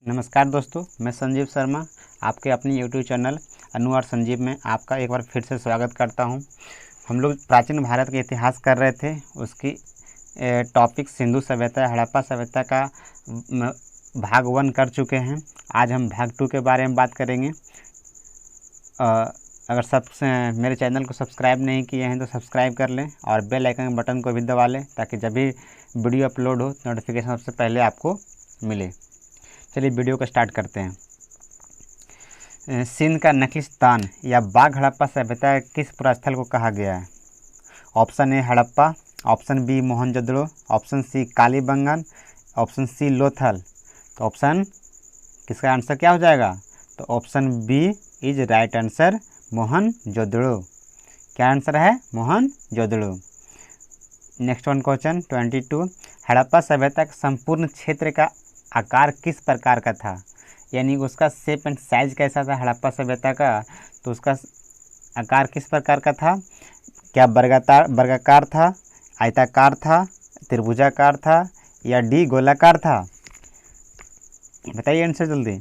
नमस्कार दोस्तों, मैं संजीव शर्मा आपके अपनी यूट्यूब चैनल अनु और संजीव में आपका एक बार फिर से स्वागत करता हूं। हम लोग प्राचीन भारत के इतिहास कर रहे थे। उसकी टॉपिक सिंधु सभ्यता हड़प्पा सभ्यता का भाग 1 कर चुके हैं। आज हम भाग 2 के बारे में बात करेंगे। अगर मेरे चैनल को सब्सक्राइब नहीं किए हैं तो सब्सक्राइब कर लें और बेल आइकन बटन को भी दबा लें ताकि जब भी वीडियो अपलोड हो नोटिफिकेशन सबसे पहले आपको मिले। चलिए वीडियो को स्टार्ट करते हैं। सिंध का नखलिस्तान या बाघ हड़प्पा सभ्यता किस पुरास्थल को कहा गया है? Option A Harappa, option B Mohenjodaro, option C Kalibangan, option C Lothal. तो ऑप्शन किसका आंसर क्या हो जाएगा? तो option B is right answer, Mohenjodaro. क्या आंसर है? Mohenjodaro. Next one question 22। Harappa सभ्यता का संपूर्ण क्षेत्र का आकार किस प्रकार का था? यानी उसका शेप एंड साइज कैसा था हड़प्पा सभ्यता का? तो उसका आकार किस प्रकार का था? क्या वर्गाकार था, आयताकार था, त्रिभुजाकार था या डी गोलाकार था? बताइए आंसर जल्दी।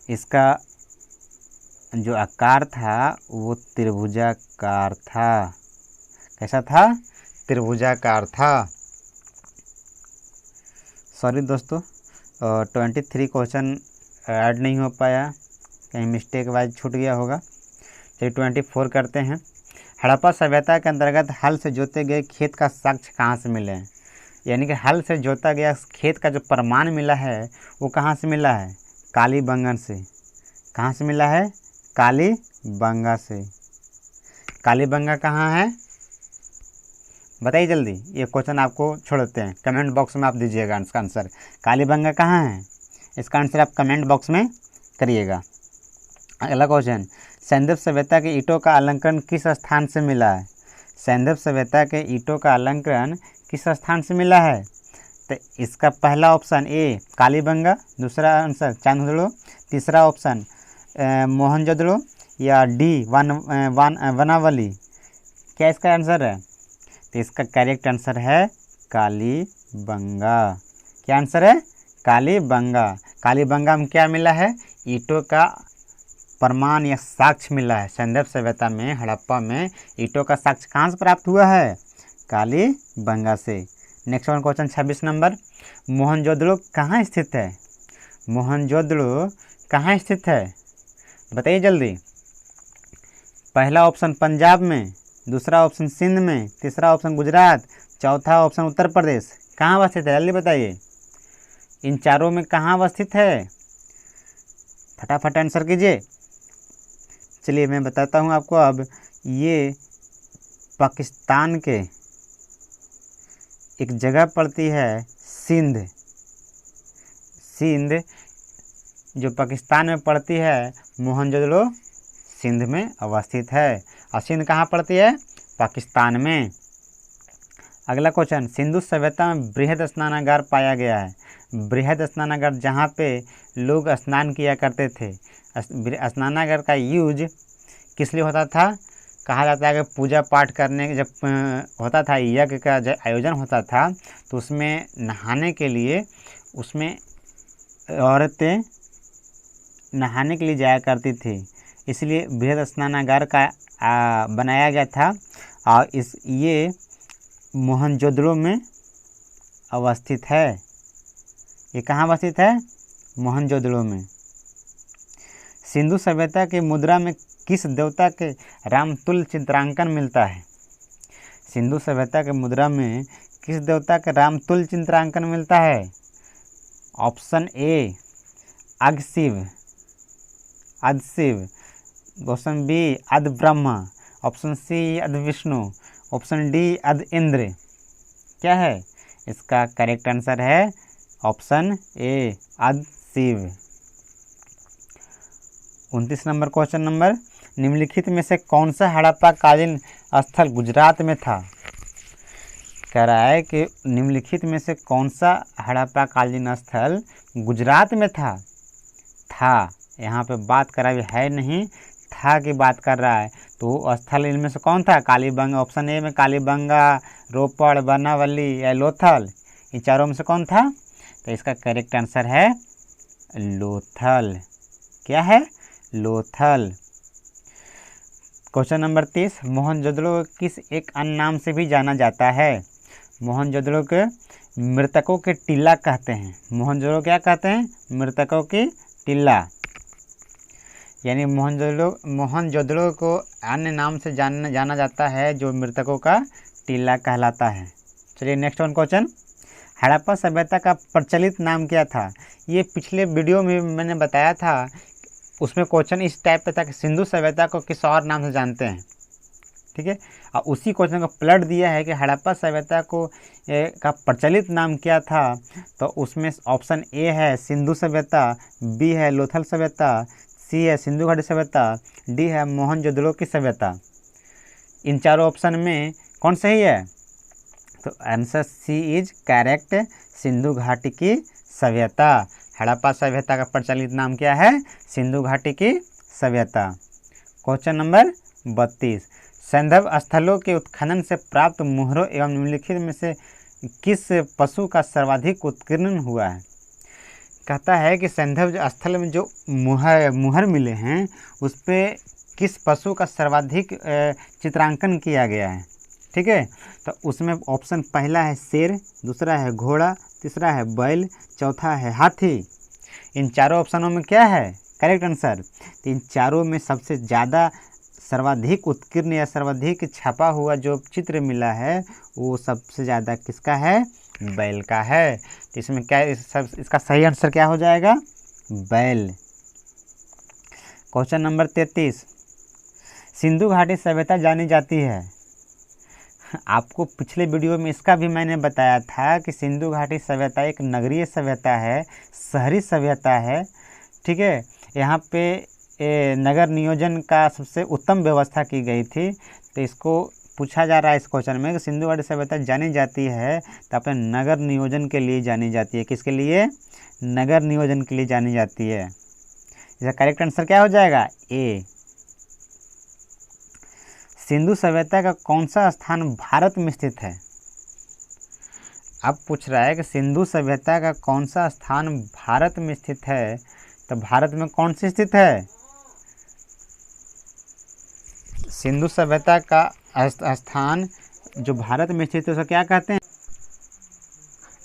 इसका जो आकार था वो त्रिभुजाकार था। कैसा था? त्रिभुजाकार था। सॉरी दोस्तों, 23 क्वेश्चन ऐड नहीं हो पाया, कहीं मिस्टेक वाइज छूट गया होगा। चलिए 24 करते हैं। हड़प्पा सभ्यता के अंतर्गत हल से जोते गए खेत का साक्ष्य कहाँ से मिले हैं? यानी कि हल से जोता गया खेत का जो प्रमाण मिला है वो कहाँ से मिला है? कालीबंगन से। कहाँ से मिला है? कालीबंगा से। कालीबंगा कहाँ है? बताइए जल्दी। ये क्वेश्चन आपको छोड़ देते हैं, कमेंट बॉक्स में आप दीजिएगा इसका आंसर। कालीबंगा कहाँ है? इसका आंसर आप कमेंट बॉक्स में करिएगा। अगला क्वेश्चन, सैंधव सभ्यता के ईंटों का अलंकरण किस स्थान से मिला है? सैंधव सभ्यता के ईंटों का अलंकरण किस स्थान से मिला है? तो इसका पहला ऑप्शन ए कालीबंगा, दूसरा आंसर चांदोड़ो, तीसरा ऑप्शन मोहनजोदड़ो या डी वनावली। क्या इसका आंसर है? तो इसका करेक्ट आंसर है कालीबंगा। क्या आंसर है? कालीबंगा। कालीबंगा में क्या मिला है? ईंटों का प्रमाण या साक्ष्य मिला है। सैंधव सभ्यता में हड़प्पा में ईंटों का साक्ष्य कहाँ से प्राप्त हुआ है? कालीबंगा से। Next one question 26 number. Mohenjodaro कहाँ स्थित है? मोहनजोदड़ो कहाँ स्थित है? बताइए जल्दी। पहला ऑप्शन पंजाब में, दूसरा ऑप्शन सिंध में, तीसरा ऑप्शन गुजरात, चौथा ऑप्शन उत्तर प्रदेश। कहाँ अवस्थित है? जल्दी बताइए। इन चारों में कहाँ अवस्थित है? फटाफट आंसर कीजिए। चलिए मैं बताता हूँ आपको। अब ये पाकिस्तान के एक जगह पड़ती है सिंध। सिंध जो पाकिस्तान में पड़ती है, मोहनजोदड़ो सिंध में अवस्थित है। और सिंध कहाँ पड़ती है? पाकिस्तान में। अगला क्वेश्चन, सिंधु सभ्यता में बृहद स्नानागार पाया गया है। बृहद स्नानागार जहाँ पे लोग स्नान किया करते थे। स्नानागार का यूज किस लिए होता था? कहा जाता है कि पूजा पाठ करने जब होता था, यज्ञ का जब आयोजन होता था तो उसमें नहाने के लिए, उसमें औरतें नहाने के लिए जाया करती थी, इसलिए बृहद स्नानागार का बनाया गया था। और ये मोहनजोदड़ो में अवस्थित है। ये कहाँ अवस्थित है? मोहनजोदड़ो में। सिंधु सभ्यता की मुद्रा में किस देवता के रामतुल्य चित्रांकन मिलता है? सिंधु सभ्यता के मुद्रा में किस देवता के रामतुल्य चित्रांकन मिलता है? ऑप्शन ए अघशिव, अधशिव, ऑप्शन बी अध ब्रह्मा, ऑप्शन सी अध विष्णु, ऑप्शन डी अध इंद्र। क्या है? इसका करेक्ट आंसर है ऑप्शन ए अध शिव। 29 नंबर क्वेश्चन नंबर, निम्नलिखित में से कौन सा हड़प्पा कालीन स्थल गुजरात में था? कह रहा है कि निम्नलिखित में से कौन सा हड़प्पा कालीन स्थल गुजरात में था? यहाँ पे बात कर रहा है नहीं, था की बात कर रहा है। तो स्थल इनमें से कौन था? कालीबंगा। ऑप्शन ए में कालीबंगा, रोपड़, वनावली या लोथल, इन चारों में से कौन था? तो तो इसका करेक्ट आंसर है लोथल। क्या है? लोथल। क्वेश्चन नंबर 30, मोहनजोदड़ो को किस एक अन्य नाम से भी जाना जाता है? मोहनजोदड़ो के मृतकों के टीला कहते हैं। मोहनजोदड़ो क्या कहते हैं? मृतकों की टीला। यानी मोहनजोदड़ो को अन्य नाम से जाना जाता है जो मृतकों का टीला कहलाता है। चलिए नेक्स्ट वन क्वेश्चन, हड़प्पा सभ्यता का प्रचलित नाम क्या था? ये पिछले वीडियो में मैंने बताया था, उसमें क्वेश्चन इस टाइप का था कि सिंधु सभ्यता को किस और नाम से जानते हैं, ठीक है। और उसी क्वेश्चन को पलट दिया है कि हड़प्पा सभ्यता को का प्रचलित नाम क्या था, तो उसमें ऑप्शन ए है सिंधु सभ्यता, बी है लोथल सभ्यता, सी है सिंधु घाटी सभ्यता, डी है मोहनजोदड़ो की सभ्यता। इन चारों ऑप्शन में कौन सही है? तो answer C is correct, Sindhu घाटी की सभ्यता। हड़प्पा सभ्यता का प्रचलित नाम क्या है? सिंधु घाटी की सभ्यता। क्वेश्चन नंबर 32, सैंधव स्थलों के उत्खनन से प्राप्त मुहरों एवं निम्नलिखित में से किस पशु का सर्वाधिक उत्कीर्णन हुआ है? कहता है कि सैंधव स्थल में जो मुहर मिले हैं उस पर किस पशु का सर्वाधिक चित्रांकन किया गया है, ठीक है। तो उसमें ऑप्शन पहला है शेर, दूसरा है घोड़ा, तीसरा है बैल, चौथा है हाथी। इन चारों ऑप्शनों में क्या है करेक्ट आंसर? तो इन चारों में सबसे ज़्यादा सर्वाधिक उत्कीर्ण या सर्वाधिक छपा हुआ जो चित्र मिला है वो सबसे ज़्यादा किसका है? बैल का है। तो इसमें क्या इसका सही आंसर क्या हो जाएगा? बैल। क्वेश्चन नंबर 33, सिंधु घाटी सभ्यता जानी जाती है। आपको पिछले वीडियो में इसका भी मैंने बताया था कि सिंधु घाटी सभ्यता एक नगरीय सभ्यता है, शहरी सभ्यता है, ठीक है। यहाँ पे नगर नियोजन का सबसे उत्तम व्यवस्था की गई थी। तो इसको पूछा जा रहा है इस क्वेश्चन में कि सिंधु घाटी सभ्यता जानी जाती है तो अपने नगर नियोजन के लिए जानी जाती है। किसके लिए? नगर नियोजन के लिए जानी जाती है। इसका करेक्ट आंसर क्या हो जाएगा? ए। सिंधु सभ्यता का कौन सा स्थान भारत में स्थित है? अब पूछ रहा है कि सिंधु सभ्यता का कौन सा स्थान भारत में स्थित है, तो भारत में कौन सी स्थित है? सिंधु सभ्यता का स्थान जो भारत में स्थित है उसे क्या कहते हैं?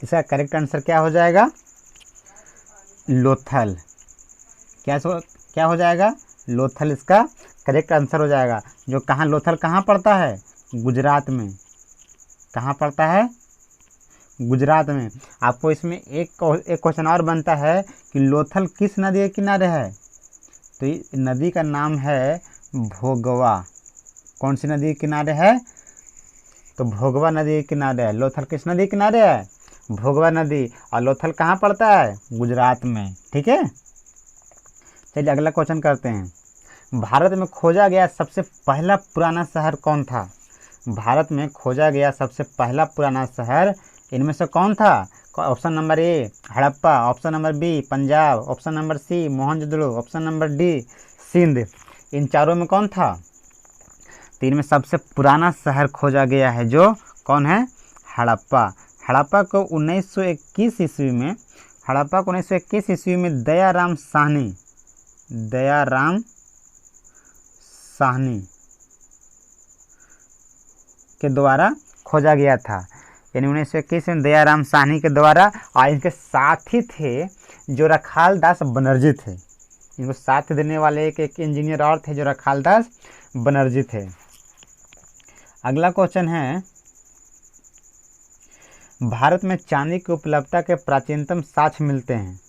इसका करेक्ट आंसर क्या हो जाएगा? लोथल। क्या हो जाएगा? लोथल इसका करेक्ट आंसर हो जाएगा। जो कहाँ लोथल कहाँ पड़ता है? गुजरात में। कहाँ पड़ता है? गुजरात में। आपको इसमें एक क्वेश्चन और बनता है कि लोथल किस नदी के किनारे है? तो नदी का नाम है भोगवा। कौन सी नदी के किनारे है? तो भोगवा नदी के किनारे है। लोथल किस नदी के किनारे है? भोगवा नदी। और लोथल कहाँ पड़ता है? गुजरात में, ठीक है। चलिए अगला क्वेश्चन करते हैं। भारत में खोजा गया सबसे पहला पुराना शहर कौन था? भारत में खोजा गया सबसे पहला पुराना शहर इनमें से कौन था? Option number A Harappa, option number B Punjab, option number C Mohenjodaro, option number D Sindh. इन चारों में कौन था? तो इनमें सबसे पुराना शहर खोजा गया है जो कौन है? हड़प्पा। हड़प्पा को 1921 ईस्वी में दयाराम साहनी के द्वारा खोजा गया था। यानी 1921 में दयाराम साहनी के द्वारा। और इनके साथी थे जो रखाल दास बनर्जी थे। इनको साथ देने वाले एक इंजीनियर और थे जो रखाल दास बनर्जी थे। अगला क्वेश्चन है, भारत में चांदी की उपलब्धता के प्राचीनतम साक्ष्य मिलते हैं।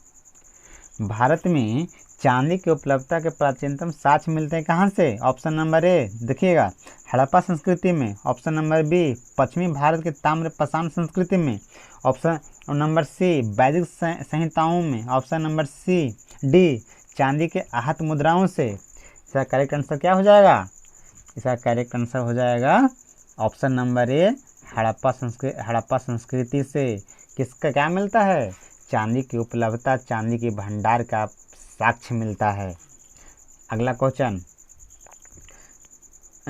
भारत में चांदी की उपलब्धता के प्राचीनतम साक्ष्य मिलते हैं कहाँ से? ऑप्शन नंबर ए देखिएगा हड़प्पा संस्कृति में, ऑप्शन नंबर बी पश्चिमी भारत के ताम्रपाषाण संस्कृति में, ऑप्शन नंबर सी वैदिक संहिताओं में, ऑप्शन नंबर सी डी चांदी के आहत मुद्राओं से। इसका करेक्ट आंसर क्या हो जाएगा? इसका करेक्ट आंसर हो जाएगा ऑप्शन नंबर ए हड़प्पा संस्कृति से। किसका क्या मिलता है? चांदी की उपलब्धता, चांदी की भंडार का साक्ष्य मिलता है। अगला क्वेश्चन,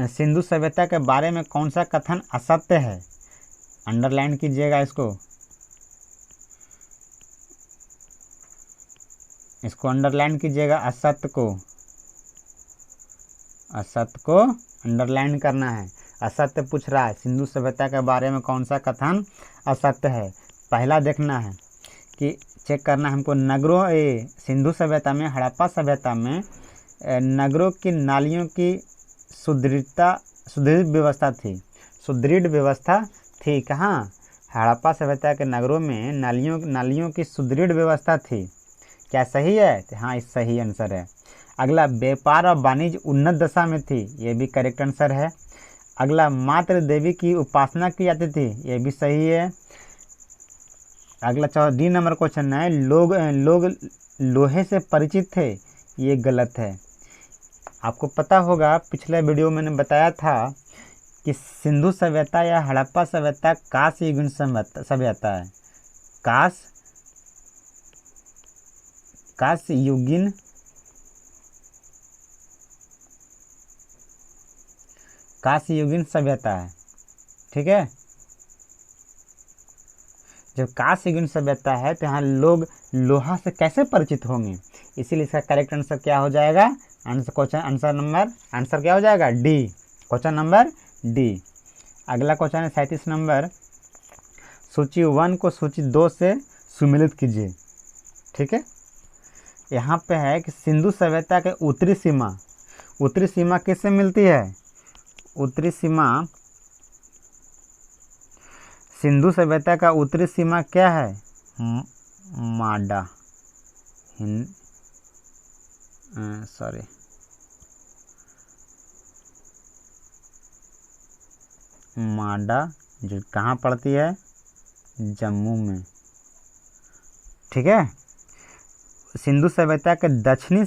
सिंधु सभ्यता के बारे में कौन सा कथन असत्य है? अंडरलाइन कीजिएगा इसको। इसको अंडरलाइन कीजिएगा, असत्य को अंडरलाइन करना है। असत्य पूछ रहा है, सिंधु सभ्यता के बारे में कौन सा कथन असत्य है। पहला देखना है कि चेक करना है हमको, नगरों सिंधु सभ्यता में, हड़प्पा सभ्यता में नगरों की नालियों की सुदृढ़ व्यवस्था थी। कहाँ? हड़प्पा सभ्यता के नगरों में नालियों की सुदृढ़ व्यवस्था थी। क्या सही है? तो हाँ, इस सही आंसर है। अगला, व्यापार और वाणिज्य उन्नत दशा में थी, ये भी करेक्ट आंसर है। अगला, मातृ देवी की उपासना की जाती थी, ये भी सही है। अगला डी नंबर क्वेश्चन है, लोग लोहे से परिचित थे, ये गलत है। आपको पता होगा पिछले वीडियो में मैंने बताया था कि सिंधु सभ्यता या हड़प्पा सभ्यता कांस्य युगीन सभ्यता है। कांस्य युगीन सभ्यता है, ठीक है। जब कांस्य युगीन सभ्यता है तो यहाँ लोग लोहा से कैसे परिचित होंगे, इसीलिए इसका करेक्ट आंसर क्या हो जाएगा? आंसर क्या हो जाएगा? D, question number D. अगला क्वेश्चन है 37 नंबर, सूची 1 को सूची 2 से सुमेलित कीजिए, ठीक है। यहाँ पे है कि सिंधु सभ्यता के उत्तरी सीमा किससे मिलती है? उत्तरी सीमा, सिंधु सभ्यता का उत्तरी सीमा क्या है? माडा, जो कहाँ पड़ती है? जम्मू में, ठीक है। सिंधु सभ्यता के दक्षिणी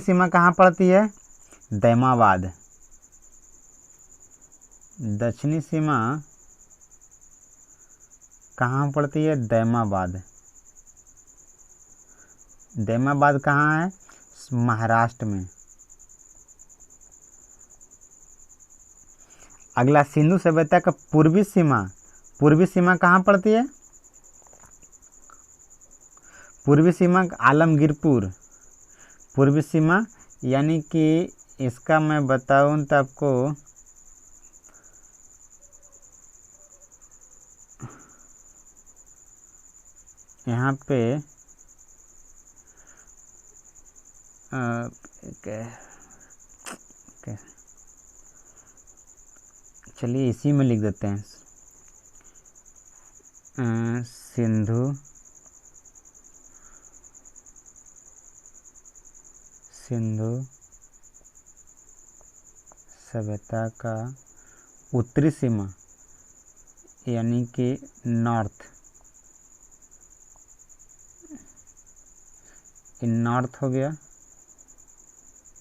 सीमा कहाँ पड़ती है? दैमाबाद। दक्षिणी सीमा कहाँ पड़ती है? दैमाबाद। दैमाबाद कहाँ है? महाराष्ट्र में। अगला, सिंधु सभ्यता का पूर्वी सीमा कहाँ पड़ती है? पूर्वी सीमा आलमगीरपुर। पूर्वी सीमा यानी कि इसका मैं बताऊं तो आपको, यहाँ पे चलिए इसी में लिख देते हैं, सिंधु सभ्यता का उत्तरी सीमा यानी कि नॉर्थ हो गया,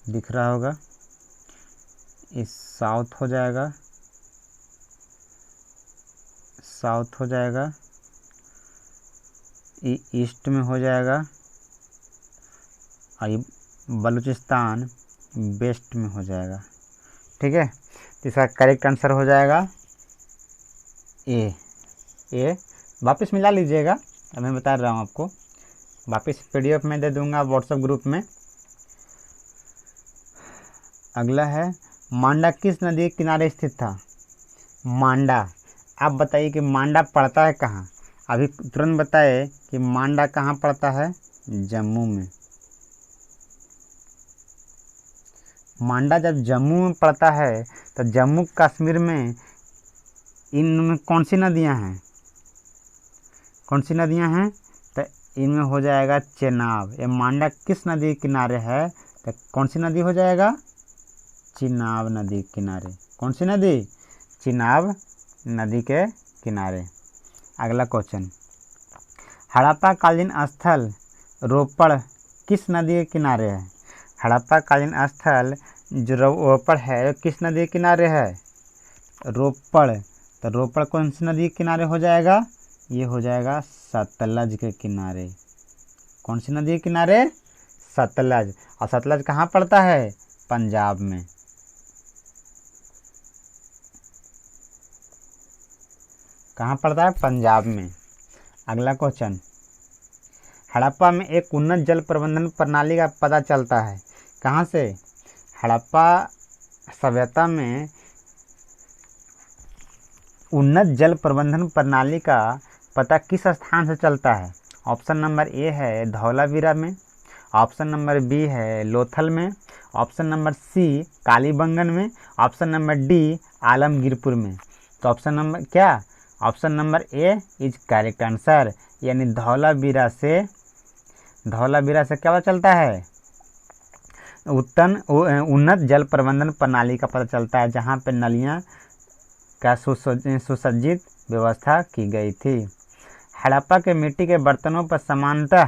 दिख रहा होगा। इस साउथ हो जाएगा, ईस्ट में हो जाएगा, और बलूचिस्तान वेस्ट में हो जाएगा, ठीक है। तो इसका करेक्ट आंसर हो जाएगा ए। वापस मिला लीजिएगा, अब मैं बता रहा हूँ आपको, वापस PDF में दे दूंगा व्हाट्सएप ग्रुप में। अगला है, मांडा किस नदी के किनारे स्थित था? मांडा, आप बताइए कि मांडा पड़ता है कहाँ? अभी तुरंत बताए कि मांडा कहाँ पड़ता है? जम्मू में। मांडा जब जम्मू में पड़ता है तो जम्मू कश्मीर में इनमें कौन सी नदियाँ हैं? तो इनमें हो जाएगा चेनाब। ये मांडा किस नदी के किनारे है? तो कौन सी नदी हो जाएगा? चिनाब नदी के किनारे। कौन सी नदी? चिनाब नदी के किनारे। अगला क्वेश्चन, हड़प्पा कालीन स्थल रोपड़ किस नदी के किनारे है? हड़प्पा कालीन स्थल जो रोपड़ है किस नदी के किनारे है? रोपड़। तो रोपड़ कौन सी नदी के किनारे हो जाएगा? ये हो जाएगा सतलज के किनारे। कौन सी नदी के किनारे? सतलज। और सतलज कहाँ पड़ता है? पंजाब में। कहाँ पड़ता है? पंजाब में। अगला क्वेश्चन, हड़प्पा में एक उन्नत जल प्रबंधन प्रणाली का पता चलता है। कहाँ से? हड़प्पा सभ्यता में उन्नत जल प्रबंधन प्रणाली का पता किस स्थान से चलता है? ऑप्शन नंबर ए है धौलावीरा में, ऑप्शन नंबर बी है लोथल में, ऑप्शन नंबर सी कालीबंगन में, ऑप्शन नंबर डी आलमगीरपुर में। तो ऑप्शन नंबर क्या? Option number A is correct answer, यानी धौलावीरा से क्या पता चलता है? उन्नत जल प्रबंधन प्रणाली का पता चलता है, जहाँ पे नलियाँ का सुसज्जित व्यवस्था की गई थी। हड़प्पा के मिट्टी के बर्तनों पर सामान्यतः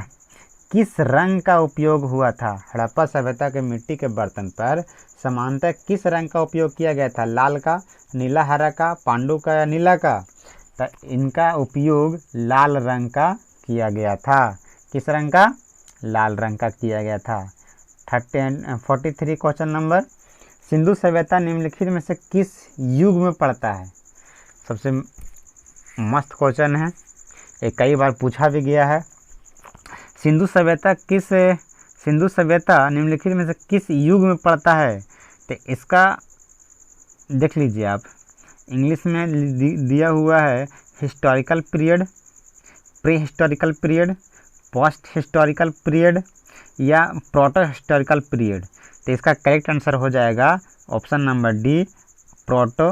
किस रंग का उपयोग हुआ था? हड़प्पा सभ्यता के मिट्टी के बर्तन पर सामान्यतः किस रंग का उपयोग किया गया था? लाल का, नीला हरा का, पांडु का या नीला का? तो इनका उपयोग लाल रंग का किया गया था। किस रंग का? लाल रंग का किया गया था। 43 क्वेश्चन नंबर, सिंधु सभ्यता निम्नलिखित में से किस युग में पड़ता है? सबसे मस्त क्वेश्चन है, ये कई बार पूछा भी गया है। सिंधु सभ्यता निम्नलिखित में से किस युग में पड़ता है? तो इसका देख लीजिए आप, इंग्लिश में दिया हुआ है historical period, pre historical period, post historical period या प्रोटो हिस्टोरिकल पीरियड। तो इसका करेक्ट आंसर हो जाएगा option number D proto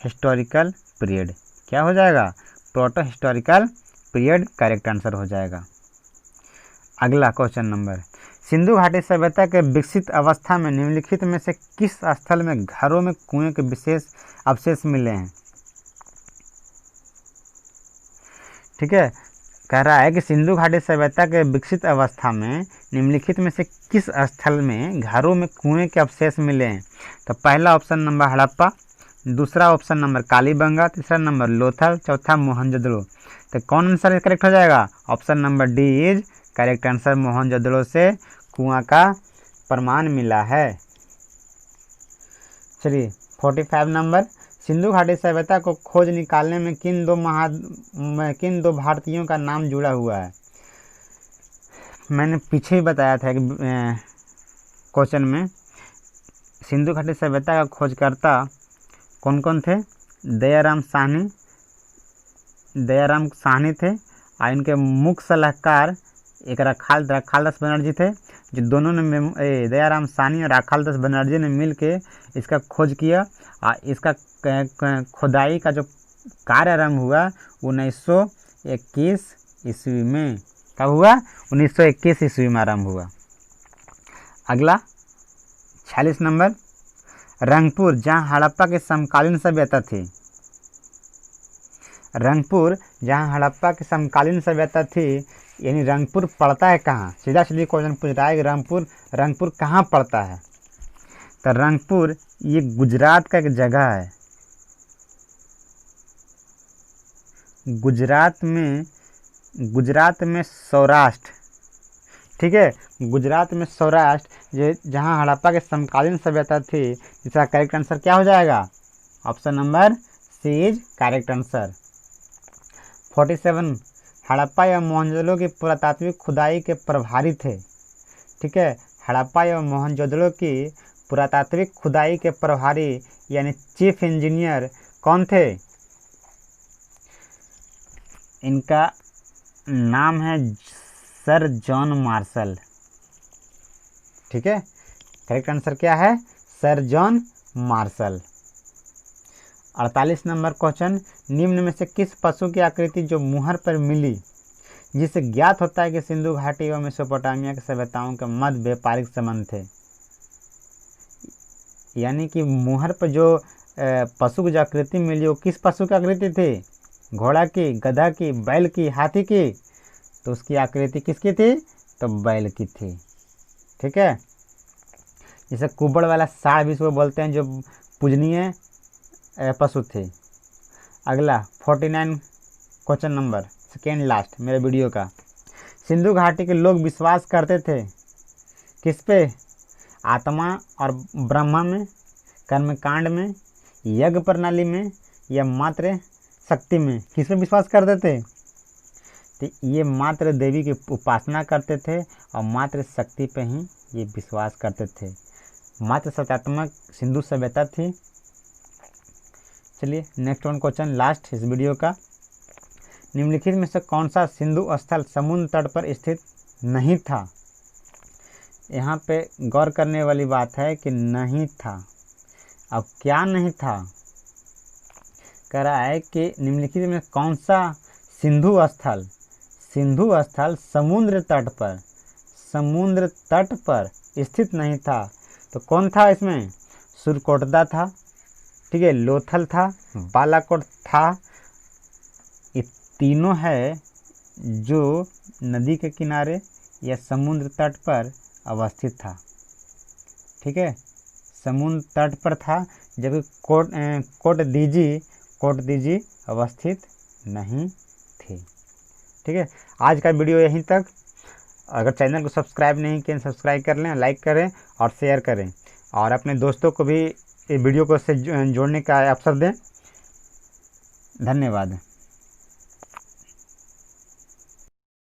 historical period. क्या हो जाएगा? Proto historical period correct answer हो जाएगा। अगला क्वेश्चन नंबर, सिंधु घाटी सभ्यता के विकसित अवस्था में निम्नलिखित में से किस स्थल में घरों में कुएं के विशेष अवशेष मिले हैं? ठीक है, कह रहा है कि सिंधु घाटी सभ्यता के विकसित अवस्था में निम्नलिखित में से किस स्थल में घरों में कुएं के अवशेष मिले हैं? तो पहला ऑप्शन नंबर हड़प्पा, दूसरा ऑप्शन नंबर कालीबंगा, तीसरा नंबर लोथल, चौथा मोहनजोदड़ो। तो कौन आंसर करेक्ट हो जाएगा? Option number D is correct answer, Mohenjodaro से कुआं का प्रमाण मिला है। चलिए 45 नंबर, सिंधु घाटी सभ्यता को खोज निकालने में किन दो भारतीयों का नाम जुड़ा हुआ है? मैंने पीछे ही बताया था कि क्वेश्चन में सिंधु घाटी सभ्यता का खोजकर्ता कौन कौन थे? दयाराम साहनी थे, और इनके मुख्य सलाहकार एक राखालदास बनर्जी थे, जो दोनों ने दयाराम साहनी और राखालदास बनर्जी ने मिल के इसका खोज किया। और इसका खुदाई का जो कार्य आरंभ हुआ 1921 ईस्वी में। कब हुआ? 1921 ईस्वी में आरंभ हुआ। अगला 46 नंबर, रंगपुर जहाँ हड़प्पा की समकालीन सभ्यता थी। रंगपुर जहाँ हड़प्पा की समकालीन सभ्यता थी, यानी रंगपुर पड़ता है कहाँ? सीधा क्वेश्चन पूछ रहा है कि रंगपुर कहाँ पड़ता है? तो रंगपुर ये गुजरात का एक जगह है। गुजरात में सौराष्ट्र, ठीक है, गुजरात में सौराष्ट्र जहाँ हड़प्पा के समकालीन सभ्यता थी, इसका करेक्ट आंसर क्या हो जाएगा? Option number C is correct answer. 47, Harappa एवं मोहनजोदड़ो की पुरातात्विक खुदाई के प्रभारी थे। ठीक है, हड़प्पा एवं मोहनजोदड़ो की पुरातात्विक खुदाई के प्रभारी यानी चीफ इंजीनियर कौन थे? इनका नाम है सर जॉन मार्शल। ठीक है, करेक्ट आंसर क्या है? Sir John Marshall. 48 number question, निम्न में से किस पशु की आकृति जो मुहर पर मिली, जिससे ज्ञात होता है कि सिंधु घाटी एवं मेसोपोटामिया की सभ्यताओं के मध्य व्यापारिक संबंध थे? यानी कि मुहर पर जो पशु की जो आकृति मिली वो किस पशु की आकृति थी? घोड़ा की, गधा की, बैल की, हाथी की? तो उसकी आकृति किसकी थी? तो बैल की थी। ठीक है, जैसे कुबड़ वाला साढ़ भी इसको बोलते हैं, जो पूजनीय पशु थे। अगला 49 क्वेश्चन नंबर, सेकेंड लास्ट मेरे वीडियो का, सिंधु घाटी के लोग विश्वास करते थे किस पे? आत्मा और ब्रह्मा में, कर्मकांड में, यज्ञ प्रणाली में या मात्र शक्ति में? किस पे विश्वास करते थे? तो ये मात्र देवी की उपासना करते थे और मात्र शक्ति पे ही ये विश्वास करते थे। मात्र सत्यात्मक सिंधु सभ्यता थी। चलिए नेक्स्ट वन क्वेश्चन, लास्ट इस वीडियो का। निम्नलिखित में से कौन सा सिंधु स्थल समुद्र तट पर स्थित नहीं था? यहाँ पे गौर करने वाली बात है कि नहीं था। अब क्या नहीं था? कह रहा है कि निम्नलिखित में कौन सा सिंधु स्थल समुद्र तट पर स्थित नहीं था। तो कौन था इसमें? सुरकोटदा था, ठीक है, लोथल था, बालाकोट था। ये तीनों है जो नदी के किनारे या समुद्र तट पर अवस्थित था। ठीक है, समुद्र तट पर था, जबकि कोटदीजी अवस्थित नहीं थी। ठीक है, आज का वीडियो यहीं तक। अगर चैनल को सब्सक्राइब नहीं किए सब्सक्राइब कर लें, लाइक करें और शेयर करें, और अपने दोस्तों को भी वीडियो को से जोड़ने का अवसर दें। धन्यवाद।